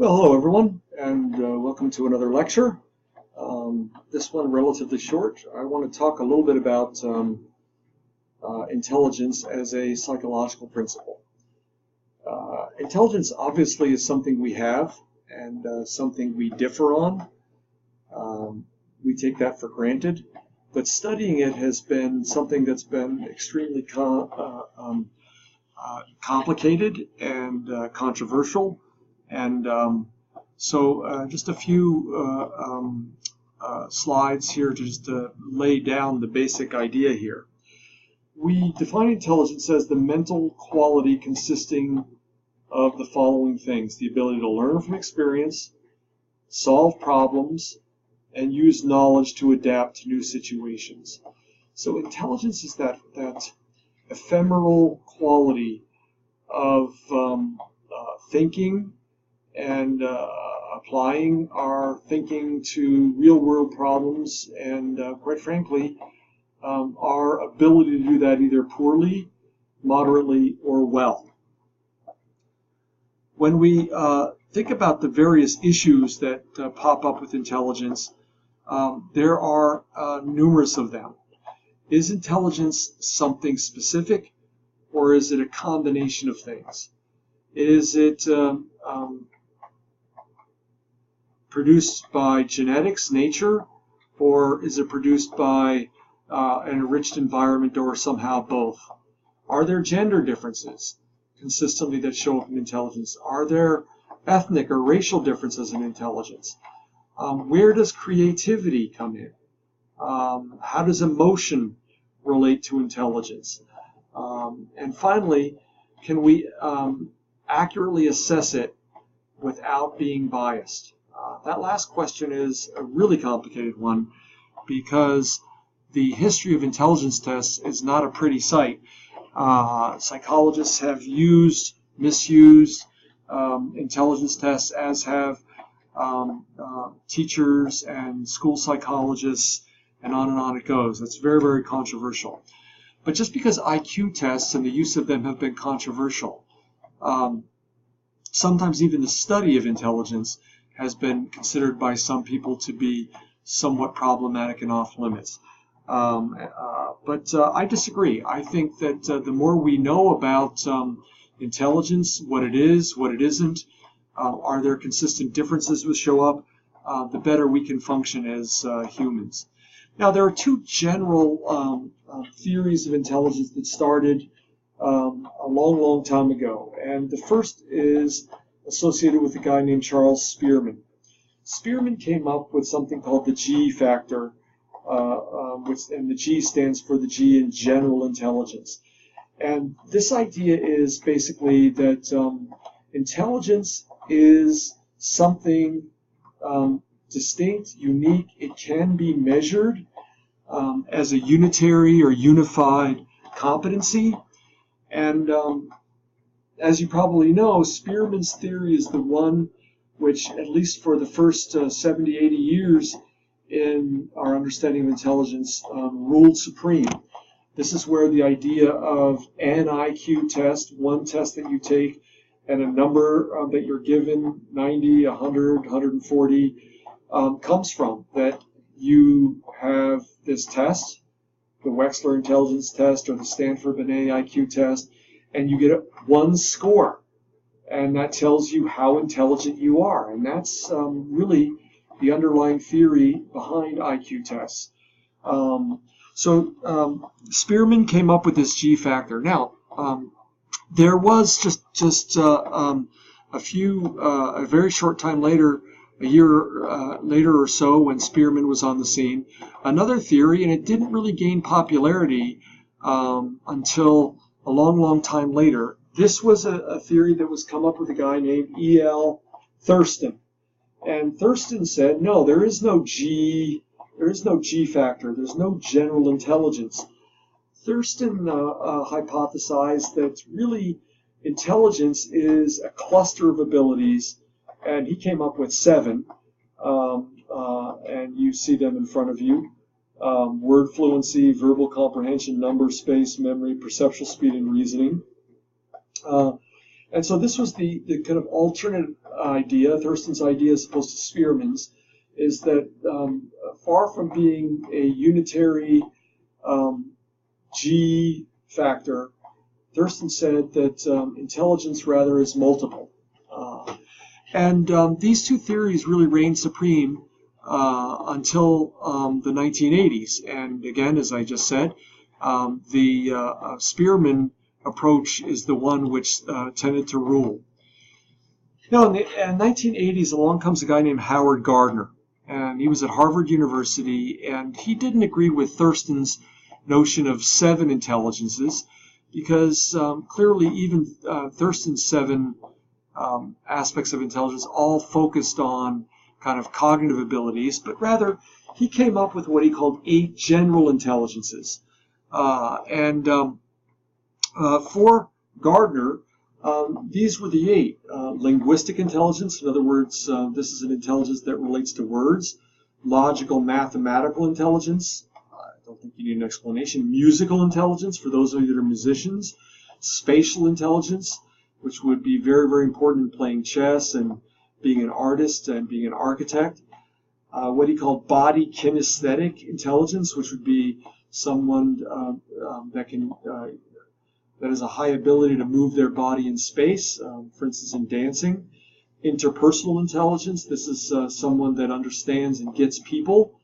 Well, hello everyone, and welcome to another lecture. This one relatively short. I want to talk a little bit about intelligence as a psychological principle. Intelligence obviously is something we have and something we differ on. We take that for granted, but studying it has been something that's been extremely complicated and controversial. And so just a few slides here to just lay down the basic idea here. We define intelligence as the mental quality consisting of the following things: the ability to learn from experience, solve problems, and use knowledge to adapt to new situations. So intelligence is that ephemeral quality of thinking and applying our thinking to real-world problems, and quite frankly, our ability to do that either poorly, moderately, or well. When we think about the various issues that pop up with intelligence, there are numerous of them. Is intelligence something specific, or is it a combination of things? Is it produced by genetics, nature, or is it produced by an enriched environment, or somehow both? Are there gender differences consistently that show up in intelligence? Are there ethnic or racial differences in intelligence? Where does creativity come in? How does emotion relate to intelligence? And finally, can we accurately assess it without being biased? That last question is a really complicated one, because the history of intelligence tests is not a pretty sight. Psychologists have misused intelligence tests, as have teachers and school psychologists, and on it goes. That's very, very controversial. But just because IQ tests and the use of them have been controversial, sometimes even the study of intelligence has been considered by some people to be somewhat problematic and off limits. But I disagree. I think that the more we know about intelligence, what it is, what it isn't, are there consistent differences that show up, the better we can function as humans. Now, there are two general theories of intelligence that started a long time ago. And the first is associated with a guy named Charles Spearman. Spearman came up with something called the G factor, and the G stands for the G in general intelligence. And this idea is basically that intelligence is something distinct, unique. It can be measured as a unitary or unified competency. And as you probably know, Spearman's theory is the one which, at least for the first 70, 80 years in our understanding of intelligence, ruled supreme. This is where the idea of an IQ test, one test that you take, and a number that you're given, 90, 100, 140, comes from. That you have this test, the Wechsler Intelligence Test or the Stanford-Binet IQ test, and you get one score, and that tells you how intelligent you are. And that's really the underlying theory behind IQ tests. So Spearman came up with this G factor. Now, there was just a very short time later, a year later or so, when Spearman was on the scene, another theory, and it didn't really gain popularity until a long time later. This was a theory that was come up with a guy named E.L. Thurston. And Thurston said, no, there is no G factor. There's no general intelligence. Thurston hypothesized that really intelligence is a cluster of abilities, and he came up with 7, and you see them in front of you. Word fluency, verbal comprehension, number, space, memory, perceptual speed, and reasoning. And so this was the kind of alternate idea, Thurston's idea as opposed to Spearman's, is that far from being a unitary G factor, Thurston said that intelligence rather is multiple. And these two theories really reigned supreme until the 1980s. And again, as I just said, the Spearman approach is the one which tended to rule. Now, in the 1980s, along comes a guy named Howard Gardner, and he was at Harvard University, and he didn't agree with Thurston's notion of 7 intelligences, because clearly even Thurston's 7 aspects of intelligence all focused on kind of cognitive abilities, but rather he came up with what he called 8 general intelligences. For Gardner, these were the 8. Linguistic intelligence, in other words, this is an intelligence that relates to words. Logical, mathematical intelligence, I don't think you need an explanation. Musical intelligence, for those of you that are musicians. Spatial intelligence, which would be very, very important in playing chess and being an artist and being an architect. What he called body kinesthetic intelligence, which would be someone that has a high ability to move their body in space, for instance, in dancing. Interpersonal intelligence, this is someone that understands and gets people.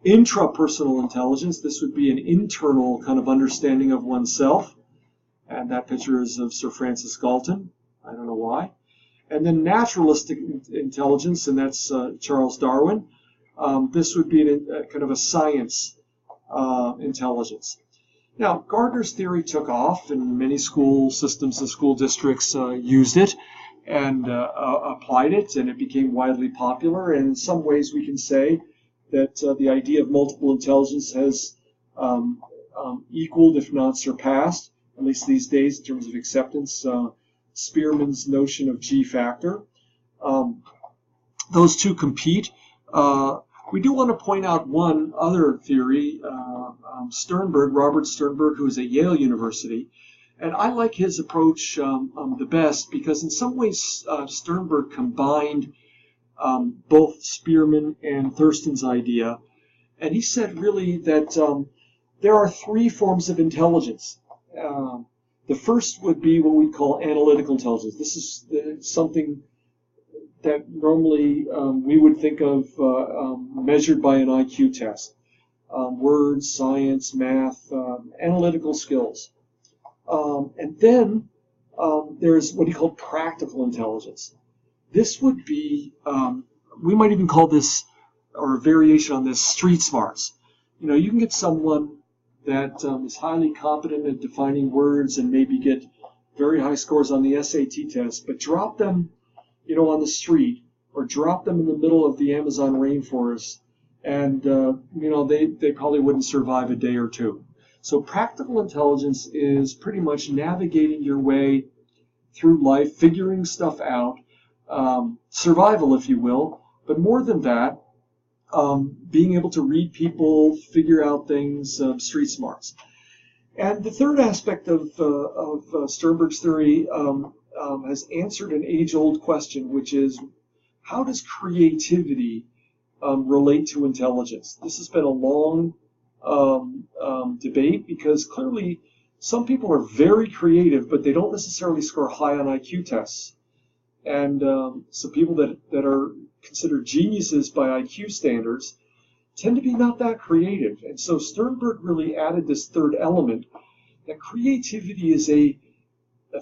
Intrapersonal intelligence, this would be an internal kind of understanding of oneself. And that picture is of Sir Francis Galton. I don't know why. And then naturalistic intelligence, and that's Charles Darwin. This would be kind of a science intelligence. Now, Gardner's theory took off, and many school systems and school districts used it and applied it, and it became widely popular. And in some ways, we can say that the idea of multiple intelligence has equaled, if not surpassed, at least these days in terms of acceptance, Spearman's notion of G factor. Those two compete. We do want to point out one other theory, Sternberg, Robert Sternberg, who is at Yale University. And I like his approach the best because in some ways Sternberg combined both Spearman and Thurston's idea. And he said really that there are 3 forms of intelligence. The first would be what we call analytical intelligence. This is something that normally we would think of measured by an IQ test. Words, science, math, analytical skills. And then there's what he called practical intelligence. This would be, we might even call this, or a variation on this, street smarts. You know, you can get someone that is highly competent at defining words and maybe get very high scores on the SAT test, but drop them, you know, on the street or drop them in the middle of the Amazon rainforest, and you know, they probably wouldn't survive a day or two. So practical intelligence is pretty much navigating your way through life, figuring stuff out, survival, if you will, but more than that, being able to read people, figure out things, street smarts. And the third aspect of Sternberg's theory has answered an age-old question, which is, how does creativity relate to intelligence? This has been a long debate because clearly some people are very creative, but they don't necessarily score high on IQ tests. And so people that are considered geniuses by IQ standards tend to be not that creative. And so Sternberg really added this third element, that creativity is a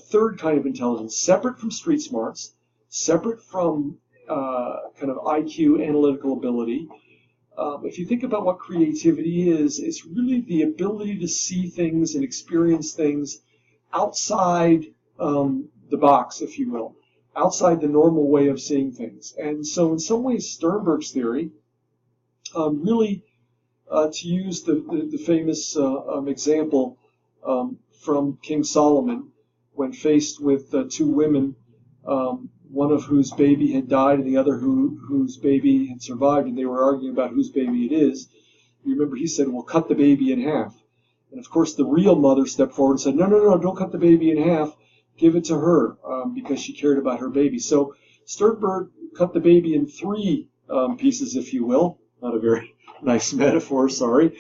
third kind of intelligence, separate from street smarts, separate from kind of IQ analytical ability. If you think about what creativity is, it's really the ability to see things and experience things outside the box, if you will, outside the normal way of seeing things. And so in some ways, Sternberg's theory, really to use the famous example from King Solomon, when faced with 2 women, one of whose baby had died and the other whose baby had survived, and they were arguing about whose baby it is. You remember he said, well, cut the baby in half. And of course the real mother stepped forward and said, no, don't cut the baby in half. give it to her because she cared about her baby. So Sternberg cut the baby in three pieces, if you will. Not a very nice metaphor, sorry.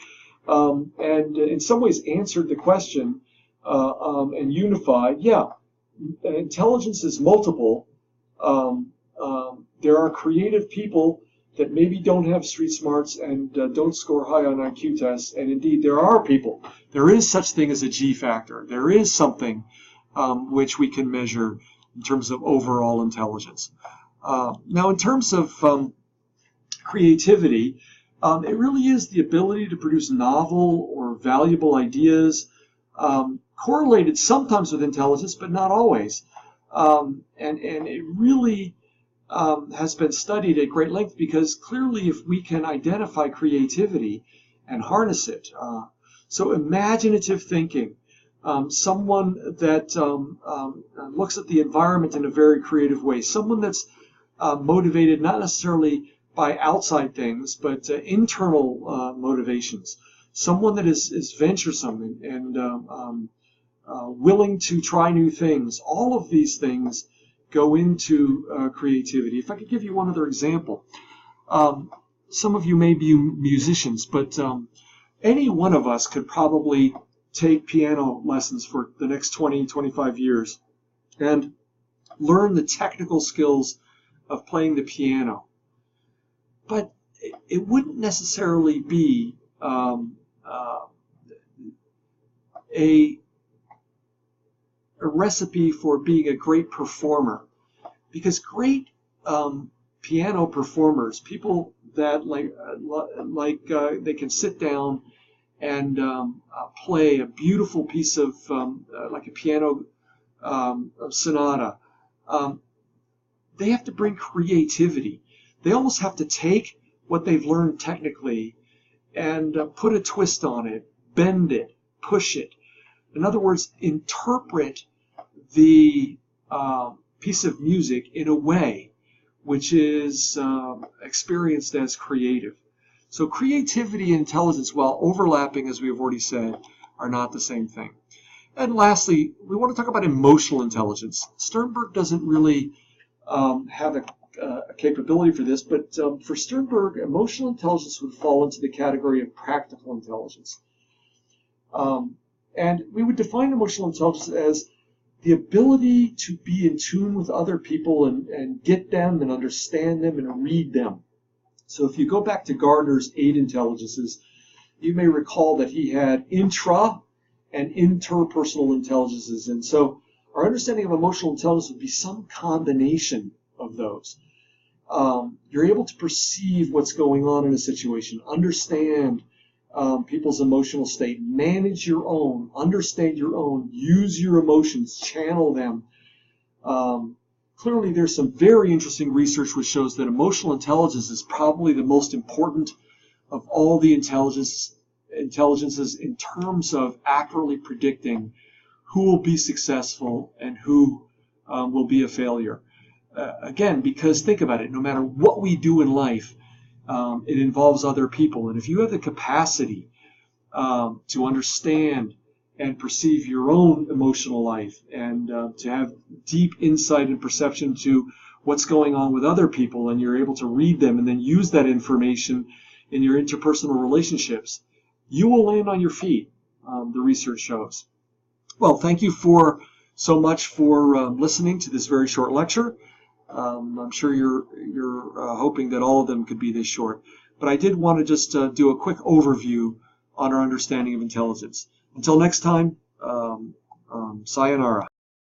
And in some ways answered the question and unified. Yeah, intelligence is multiple. There are creative people that maybe don't have street smarts and don't score high on IQ tests. And indeed, there are people. There is such thing as a G factor. There is something which we can measure in terms of overall intelligence. Now, in terms of creativity, it really is the ability to produce novel or valuable ideas, correlated sometimes with intelligence, but not always. And it really has been studied at great length because clearly if we can identify creativity and harness it, so imaginative thinking, someone that looks at the environment in a very creative way, someone that's motivated not necessarily by outside things, but internal motivations, someone that is venturesome and willing to try new things. All of these things go into creativity. If I could give you one other example, some of you may be musicians, but any one of us could probably take piano lessons for the next 20, 25 years and learn the technical skills of playing the piano. But it wouldn't necessarily be a recipe for being a great performer, because great piano performers, people that they can sit down and play a beautiful piece of like a piano sonata, they have to bring creativity. They almost have to take what they've learned technically and put a twist on it, bend it, push it. In other words, interpret the piece of music in a way which is experienced as creative. So creativity and intelligence, while overlapping, as we have already said, are not the same thing. And lastly, we want to talk about emotional intelligence. Sternberg doesn't really have a capability for this, but for Sternberg, emotional intelligence would fall into the category of practical intelligence. And we would define emotional intelligence as the ability to be in tune with other people and get them and understand them and read them. So if you go back to Gardner's 8 intelligences, you may recall that he had intra and interpersonal intelligences. And so our understanding of emotional intelligence would be some combination of those. You're able to perceive what's going on in a situation, understand people's emotional state, manage your own, understand your own, use your emotions, channel them. Clearly, there's some very interesting research which shows that emotional intelligence is probably the most important of all the intelligences in terms of accurately predicting who will be successful and who will be a failure. Again, because think about it, no matter what we do in life, it involves other people. And if you have the capacity to understand and perceive your own emotional life and to have deep insight and perception to what's going on with other people, and you're able to read them and then use that information in your interpersonal relationships, you will land on your feet, the research shows. Well, thank you so much for listening to this very short lecture. I'm sure you're hoping that all of them could be this short, but I did want to just do a quick overview on our understanding of intelligence. Until next time, sayonara.